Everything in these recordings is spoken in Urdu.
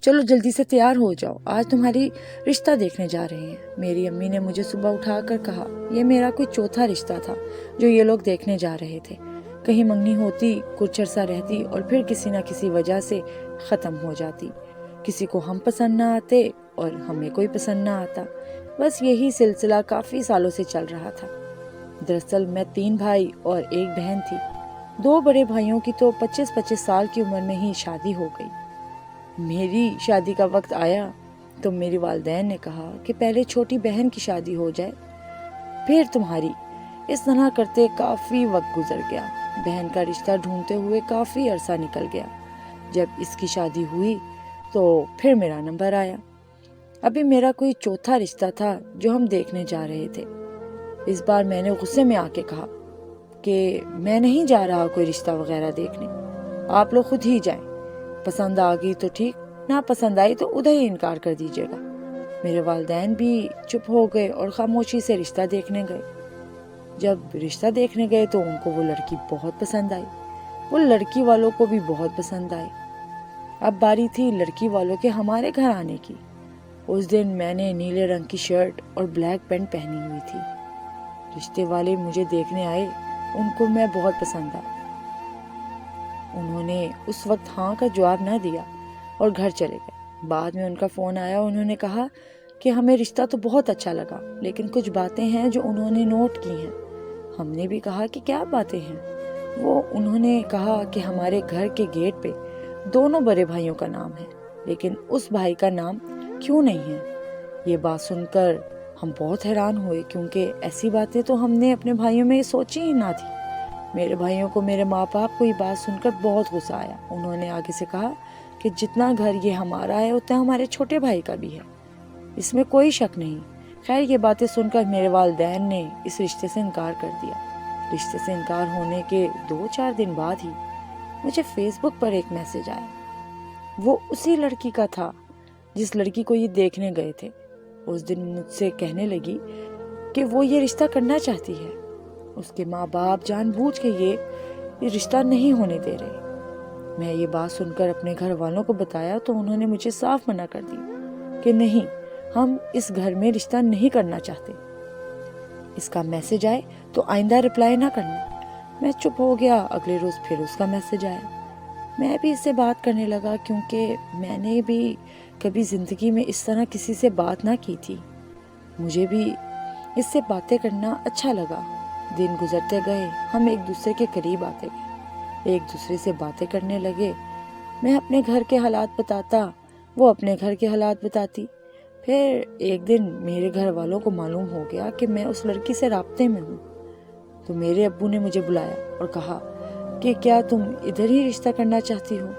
چلو جلدی سے تیار ہو جاؤ، آج تمہاری رشتہ دیکھنے جا رہے ہیں۔ میری امی نے مجھے صبح اٹھا کر کہا۔ یہ میرا کوئی چوتھا رشتہ تھا جو یہ لوگ دیکھنے جا رہے تھے۔ کہیں منگنی ہوتی، کچھ عرصہ رہتی اور پھر کسی نہ کسی وجہ سے ختم ہو جاتی۔ کسی کو ہم پسند نہ آتے اور ہمیں کوئی پسند نہ آتا۔ بس یہی سلسلہ کافی سالوں سے چل رہا تھا۔ دراصل میں 3 بھائی اور 1 بہن تھی۔ 2 بڑے بھائیوں کی تو 25 سال کی عمر میں ہی شادی ہو گئی۔ میری شادی کا وقت آیا تو میری والدین نے کہا کہ پہلے چھوٹی بہن کی شادی ہو جائے پھر تمہاری۔ اس طرح کرتے کافی وقت گزر گیا۔ بہن کا رشتہ ڈھونڈتے ہوئے کافی عرصہ نکل گیا۔ جب اس کی شادی ہوئی تو پھر میرا نمبر آیا۔ ابھی میرا کوئی چوتھا رشتہ تھا جو ہم دیکھنے جا رہے تھے۔ اس بار میں نے غصے میں آ کے کہا کہ میں نہیں جا رہا کوئی رشتہ وغیرہ دیکھنے، آپ لوگ خود ہی جائیں، پسند آ گئی تو ٹھیک، نہ پسند آئی تو ادھر ہی انکار کر دیجیے گا۔ میرے والدین بھی چپ ہو گئے اور خاموشی سے رشتہ دیکھنے گئے۔ جب رشتہ دیکھنے گئے تو ان کو وہ لڑکی بہت پسند آئی، وہ لڑکی والوں کو بھی بہت پسند آئی۔ اب باری تھی لڑکی والوں کے ہمارے گھر آنے کی۔ اس دن میں نے نیلے رنگ کی شرٹ اور بلیک پینٹ پہنی ہوئی تھی۔ رشتے والے مجھے دیکھنے آئے، ان کو میں بہت پسند آئی۔ انہوں نے اس وقت ہاں کا جواب نہ دیا اور گھر چلے گئے۔ بعد میں ان کا فون آیا، انہوں نے کہا کہ ہمیں رشتہ تو بہت اچھا لگا لیکن کچھ باتیں ہیں جو انہوں نے نوٹ کی ہیں۔ ہم نے بھی کہا کہ کیا باتیں ہیں؟ انہوں نے کہا کہ ہمارے گھر کے گیٹ پہ دونوں بڑے بھائیوں کا نام ہے لیکن اس بھائی کا نام کیوں نہیں ہے؟ یہ بات سن کر ہم بہت حیران ہوئے کیونکہ ایسی باتیں تو ہم نے اپنے بھائیوں میں سوچی ہی نہ تھی۔ میرے بھائیوں کو میرے ماں باپ کو یہ بات سن کر بہت غصہ آیا۔ انہوں نے آگے سے کہا کہ جتنا گھر یہ ہمارا ہے اتنا ہمارے چھوٹے بھائی کا بھی ہے، اس میں کوئی شک نہیں۔ خیر یہ باتیں سن کر میرے والدین نے اس رشتے سے انکار کر دیا۔ رشتے سے انکار ہونے کے 2-4 دن بعد ہی مجھے فیس بک پر ایک میسج آیا۔ وہ اسی لڑکی کا تھا جس لڑکی کو یہ دیکھنے گئے تھے۔ اس دن مجھ سے کہنے لگی کہ وہ یہ رشتہ کرنا چاہتی ہے۔ اس کے ماں باپ جان بوجھ کے یہ رشتہ نہیں ہونے دے رہے۔ میں یہ بات سن کر اپنے گھر والوں کو بتایا تو انہوں نے مجھے صاف منع کر دی کہ نہیں، ہم اس گھر میں رشتہ نہیں کرنا چاہتے۔ اس کا میسج آئے تو آئندہ رپلائی نہ کرنا۔ میں چپ ہو گیا۔ اگلے روز پھر اس کا میسج آیا۔ میں بھی اس سے بات کرنے لگا کیونکہ میں نے بھی کبھی زندگی میں اس طرح کسی سے بات نہ کی تھی۔ مجھے بھی اس سے باتیں کرنا اچھا لگا۔ دن گزرتے گئے، ہم ایک دوسرے کے قریب آتے گئے، ایک دوسرے سے باتیں کرنے لگے۔ میں اپنے گھر کے حالات بتاتا، وہ اپنے گھر کے حالات بتاتی۔ پھر ایک دن میرے گھر والوں کو معلوم ہو گیا کہ میں اس لڑکی سے رابطے میں ہوں، تو میرے ابو نے مجھے بلایا اور کہا کہ کیا تم ادھر ہی رشتہ کرنا چاہتی ہو؟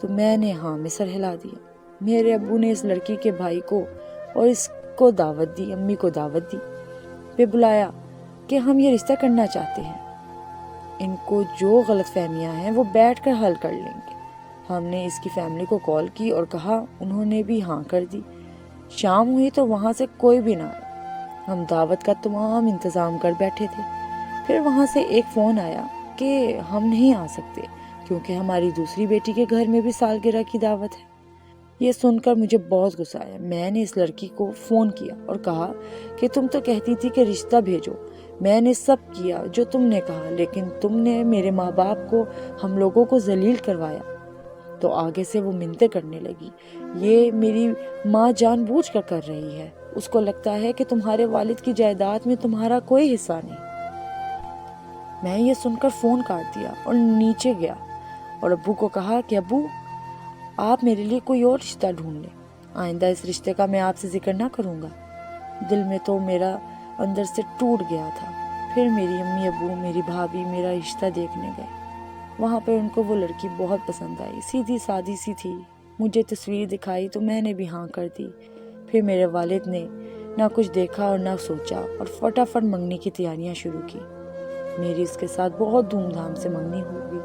تو میں نے ہاں میں سر ہلا دیا۔ میرے ابو نے اس لڑکی کے بھائی کو اور اس کو دعوت دی، امی کو دعوت دی، پھر بلایا کہ ہم یہ رشتہ کرنا چاہتے ہیں، ان کو جو غلط فہمیاں ہیں وہ بیٹھ کر حل کر لیں گے۔ ہم نے اس کی فیملی کو کال کی اور کہا، انہوں نے بھی ہاں کر دی۔ شام ہوئی تو وہاں سے کوئی بھی نہ آیا۔ ہم دعوت کا تمام انتظام کر بیٹھے تھے۔ پھر وہاں سے ایک فون آیا کہ ہم نہیں آ سکتے کیونکہ ہماری دوسری بیٹی کے گھر میں بھی سالگرہ کی دعوت ہے۔ یہ سن کر مجھے بہت غصہ آیا۔ میں نے اس لڑکی کو فون کیا اور کہا کہ تم تو کہتی تھی کہ رشتہ بھیجو، میں نے سب کیا جو تم نے کہا، لیکن تم نے میرے ماں باپ کو، ہم لوگوں کو ذلیل کروایا۔ تو آگے سے وہ منتیں کرنے لگی، یہ میری ماں جان بوجھ کر رہی ہے، اس کو لگتا ہے کہ تمہارے والد کی جائیداد میں تمہارا کوئی حصہ نہیں۔ میں یہ سن کر فون کاٹ دیا اور نیچے گیا اور ابو کو کہا کہ ابو، آپ میرے لیے کوئی اور رشتہ ڈھونڈ لیں، آئندہ اس رشتے کا میں آپ سے ذکر نہ کروں گا۔ دل میں تو میرا اندر سے ٹوٹ گیا تھا۔ پھر میری امی ابو، میری بھابھی میرا رشتہ دیکھنے گئے۔ وہاں پہ ان کو وہ لڑکی بہت پسند آئی، سیدھی سادی سی تھی۔ مجھے تصویر دکھائی تو میں نے بھی ہاں کر دی۔ پھر میرے والد نے نہ کچھ دیکھا اور نہ سوچا اور فٹافٹ منگنی کی تیاریاں شروع کی۔ میری اس کے ساتھ بہت دھوم دھام سے منگنی ہوگی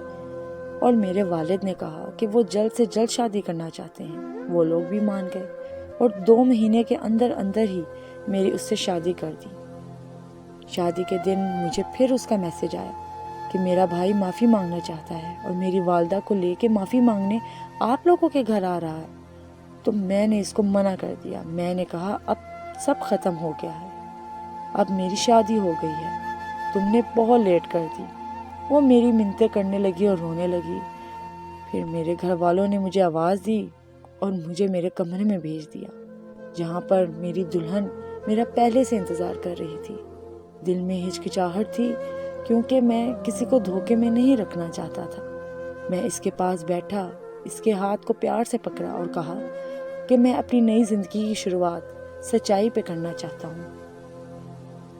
اور میرے والد نے کہا کہ وہ جلد سے جلد شادی کرنا چاہتے ہیں۔ وہ لوگ بھی مان گئے اور 2 مہینے کے اندر اندر ہی میری اس سے شادی کر دی۔ شادی کے دن مجھے پھر اس کا میسج آیا کہ میرا بھائی معافی مانگنا چاہتا ہے اور میری والدہ کو لے کے معافی مانگنے آپ لوگوں کے گھر آ رہا ہے۔ تو میں نے اس کو منع کر دیا۔ میں نے کہا اب سب ختم ہو گیا ہے، اب میری شادی ہو گئی ہے، تم نے بہت لیٹ کر دی۔ وہ میری منتیں کرنے لگی اور رونے لگی۔ پھر میرے گھر والوں نے مجھے آواز دی اور مجھے میرے کمرے میں بھیج دیا، جہاں پر میری دلہن میرا پہلے سے انتظار کر رہی تھی۔ دل میں ہچکچاہٹ تھی کیونکہ میں کسی کو دھوکے میں نہیں رکھنا چاہتا تھا۔ میں اس کے پاس بیٹھا، اس کے ہاتھ کو پیار سے پکڑا اور کہا کہ میں اپنی نئی زندگی کی شروعات سچائی پہ کرنا چاہتا ہوں۔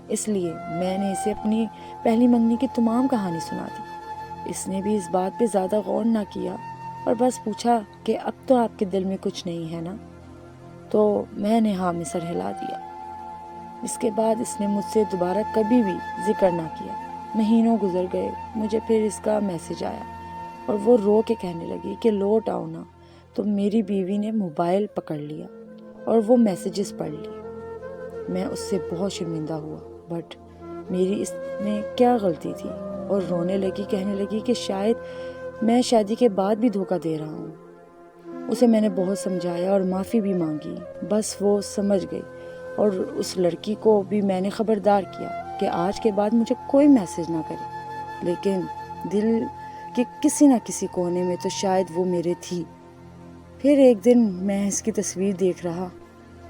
اس لیے میں نے اسے اپنی پہلی منگنی کی تمام کہانی سنا دی۔ اس نے بھی اس بات پہ زیادہ غور نہ کیا اور بس پوچھا کہ اب تو آپ کے دل میں کچھ نہیں ہے نا؟ تو میں نے ہاں میں سر ہلا دیا۔ اس کے بعد اس نے مجھ سے دوبارہ کبھی بھی ذکر نہ کیا۔ مہینوں گزر گئے، مجھے پھر اس کا میسج آیا اور وہ رو کے کہنے لگی کہ لوٹ آؤ نا۔ تو میری بیوی نے موبائل پکڑ لیا اور وہ میسیجز پڑھ لی۔ میں اس سے بہت شرمندہ ہوا، بٹ میری اس میں کیا غلطی تھی؟ اور رونے لگی، کہنے لگی کہ شاید میں شادی کے بعد بھی دھوکہ دے رہا ہوں۔ اسے میں نے بہت سمجھایا اور معافی بھی مانگی، بس وہ سمجھ گئی۔ اور اس لڑکی کو بھی میں نے خبردار کیا کہ آج کے بعد مجھے کوئی میسج نہ کرے، لیکن دل کے کسی نہ کسی کونے میں تو شاید وہ میرے تھی۔ پھر ایک دن میں اس کی تصویر دیکھ رہا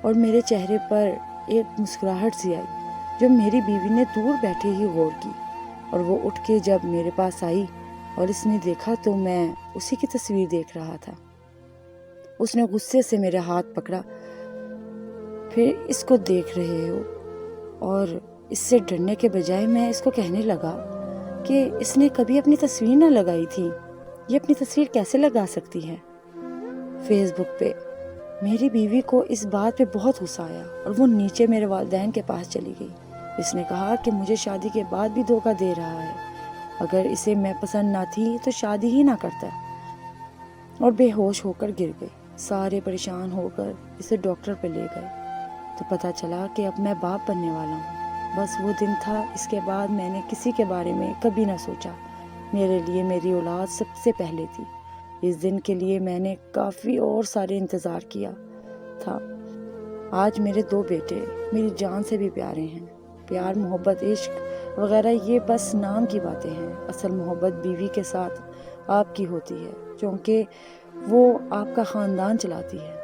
اور میرے چہرے پر ایک مسکراہٹ سی آئی جو میری بیوی نے دور بیٹھے ہی غور کی، اور وہ اٹھ کے جب میرے پاس آئی اور اس نے دیکھا تو میں اسی کی تصویر دیکھ رہا تھا۔ اس نے غصے سے میرے ہاتھ پکڑا، پھر اس کو دیکھ رہے ہو؟ اور اس سے ڈرنے کے بجائے میں اس کو کہنے لگا کہ اس نے کبھی اپنی تصویر نہ لگائی تھی، یہ اپنی تصویر کیسے لگا سکتی ہے فیس بک پہ؟ میری بیوی کو اس بات پہ بہت غصہ آیا اور وہ نیچے میرے والدین کے پاس چلی گئی۔ اس نے کہا کہ مجھے شادی کے بعد بھی دھوکہ دے رہا ہے، اگر اسے میں پسند نہ تھی تو شادی ہی نہ کرتا، اور بے ہوش ہو کر گر گئی۔ سارے پریشان ہو کر اسے ڈاکٹر پہ لے گئے تو پتہ چلا کہ اب میں باپ بننے والا ہوں۔ بس وہ دن تھا، اس کے بعد میں نے کسی کے بارے میں کبھی نہ سوچا۔ میرے لیے میری اولاد سب سے پہلے تھی۔ اس دن کے لیے میں نے کافی اور سارے انتظار کیا تھا۔ آج میرے 2 بیٹے میری جان سے بھی پیارے ہیں۔ پیار، محبت، عشق وغیرہ یہ بس نام کی باتیں ہیں۔ اصل محبت بیوی کے ساتھ آپ کی ہوتی ہے، کیونکہ وہ آپ کا خاندان چلاتی ہے،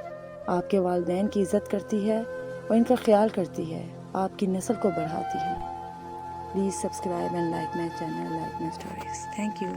آپ کے والدین کی عزت کرتی ہے اور ان کا خیال کرتی ہے، آپ کی نسل کو بڑھاتی ہے۔ Please subscribe and like my channel, like my stories. Thank you.